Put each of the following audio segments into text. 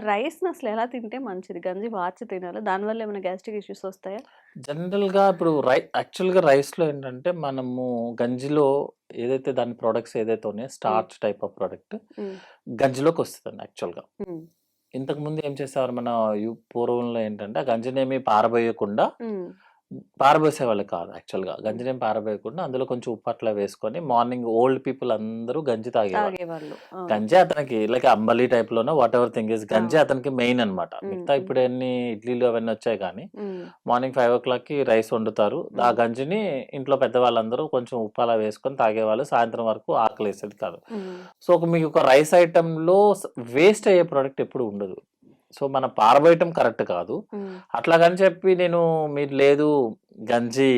రైస్‌ని అసలు ఎలా తింటే మంచిది? గంజి వార్చి తినాలా? దానివల్ల ఏమైనా గ్యాస్ట్రిక్ ఇష్యూస్ వస్తాయా? జనరల్‌గా ఇప్పుడు యాక్చువల్‌గా రైస్‌లో ఏంటంటే మనము గంజిలో ఏదైతే దాని ప్రొడక్ట్స్ ఏదైతే ఉన్నాయో హ్మ్. స్టార్చ్ టైప్ ఆఫ్ ప్రొడక్ట్ హ్మ్. గంజిలోకొస్తదండి యాక్చువల్‌గా. హ్మ్. ఇంతకుముందు ఏం చేసేవారు మన పూర్వంలో ఏంటంటే ఆ గంజినేమి పారబోయకుండా హ్మ్. పారబోసేవాళ్ళు కాదు యాక్చువల్‌గా. హ్మ్. గంజినేమి పారబోయకుండా అందులో కొంచెం ఉప్పు అట్లా వేసుకొని మార్నింగ్ ఓల్డ్ పీపుల్ అందరూ గంజి తాగేవాళ్ళు. తాగేవాళ్ళు. ఆ! గంజి అతనికి లైక్ అంబలి టైప్‌లోనో వాటెవర్ థింగ్ ఈస్ ఆ! గంజి అతనికి మెయిన్ అన్నమాట. హ్మ్. మిగతా హ్మ్. ఇప్పుడు ఎన్ని ఇడ్లీలు అవన్నీ వచ్చాయి కానీ హ్మ్. మార్నింగ్ 5:00కి రైస్ వండుతారు. ఆ హ్మ్. గంజిని ఇంట్లో పెద్దవాళ్ళందరూ కొంచెం ఉప్పు అలా వేసుకొని తాగేవాళ్ళు. సాయంత్రం వరకు ఆకలేసేది కాదు. హ్మ్. సో, మీకు ఒక రైస్ ఐటెమ్‌లో వేస్ట్ అయ్యే ప్రొడక్ట్ ఎప్పుడు ఉండదు. సో, మనం పారబోయటం కరెక్ట్ కాదు. హ్మ్. అట్లాగని చెప్పి మీరు లేదు గంజి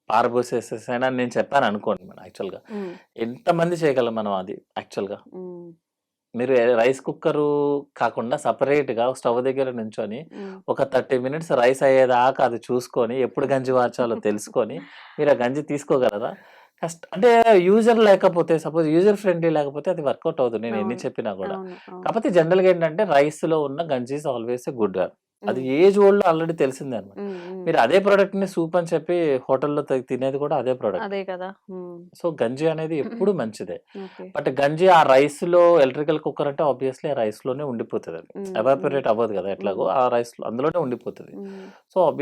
పారబోసేసేసాను అని నేను చెప్పాననుకోండి మేడం యాక్చువల్‌గా. హ్మ్. ఎంతమంది చేయగలం మనం అది యాక్చువల్‌గా. హ్మ్. మీరు రైస్ కుక్కరు కాకుండా సెపరేట్‌గా స్టవ్ దగ్గర నించొని హ్మ్. ఒక 30 మినిట్స్ రైస్ అయ్యేదాకా అది చూసుకొని, ఎప్పుడు గంజి మార్చాలో తెలుసుకొని, మీరు ఆ గంజి తీసుకోగలరా? అంటే యూజర్ లేకపోతే సపోజ్ యూజర్ ఫ్రెండ్లీ లేకపోతే అది వర్కౌట్ అవ్వదు. నేను ఎన్ని అవును. చెప్పినా గూడా. అవును. అవును. కాపోతే జనరల్‌గా ఏంటంటే రైస్‌లో ఉన్న గంజి is always a good one. అది హ్మ్. ఏజ్ ఓల్డ్‌లో ఆల్రెడీ తెలిసిందే అన్నమాట. హ్మ్. హ్మ్. మీరు అదే ప్రొడక్ట్‌ని సూప్ అని చెప్పి హోటల్‌లో తినేది కూడా అదే ప్రొడక్ట్. అదే కదా! హ్మ్. సో, గంజి అనేది ఎప్పుడు మంచిదే. ఓకే. బట్ గంజి ఆ రైస్‌లో ఎలక్ట్రికల్ కుక్కర్ అంటే ఆబ్వియస్‌లీ ఆ రైస్‌లోనే ఉండిపోతదది. హ్మ్. హ్మ్. ఎవాపరేట్ అవ్వదు గదా! ఎట్లాగో హ్మ్. ఆ రైస్‌లో అందులోనే ఉండిపోతది. హ్మ్. సో,